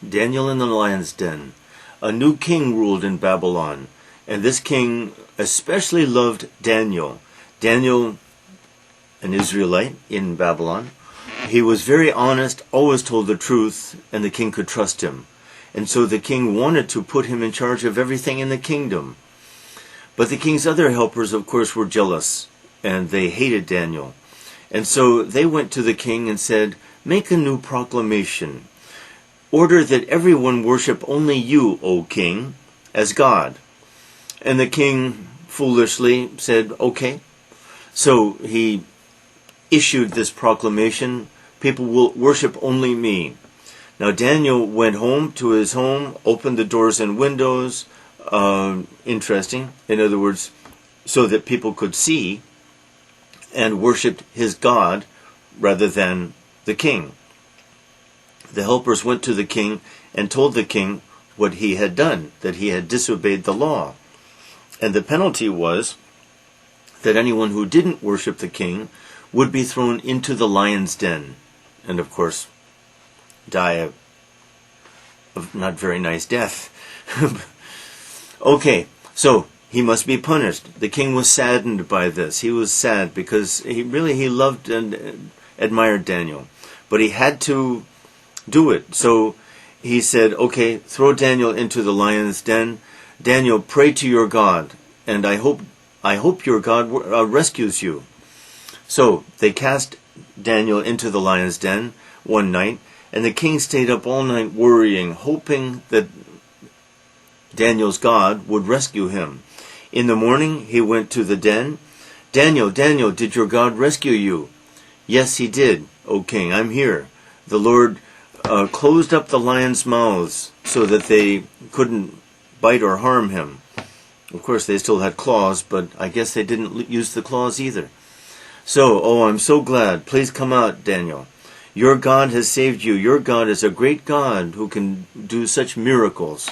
Daniel in the lion's den. A new king ruled in Babylon, and this king especially loved Daniel. Daniel, an Israelite in Babylon, he was very honest, always told the truth, and the king could trust him. And so the king wanted to put him in charge of everything in the kingdom. But the king's other helpers, of course, were jealous, and they hated Daniel. And so they went to the king and said, "Make a new proclamation. Order that everyone worship only you, O king, as God." And the king foolishly said, "Okay." So he issued this proclamation, "People will worship only me." Now Daniel went home to his home, opened the doors and windows. Interesting. In other words, so that people could see, and worshipped his God rather than the king. The helpers went to the king and told the king what he had done, that he had disobeyed the law. And the penalty was that anyone who didn't worship the king would be thrown into the lion's den, and of course die a not very nice death. Okay, so he must be punished. The king was saddened by this. He was sad because he loved and admired Daniel, but he had to do it. So he said, "Okay, throw Daniel into the lion's den. Daniel, pray to your God, and I hope your God rescues you." So they cast Daniel into the lion's den one night, and the king stayed up all night worrying, hoping that Daniel's God would rescue him. In the morning, he went to the den. "Daniel, Daniel, did your God rescue you?" "Yes, he did, O king, I'm here. The Lord closed up the lions' mouths so that they couldn't bite or harm him." Of course, they still had claws, but I guess they didn't use the claws either. "So, I'm so glad. Please come out, Daniel. Your God has saved you. Your God is a great God who can do such miracles."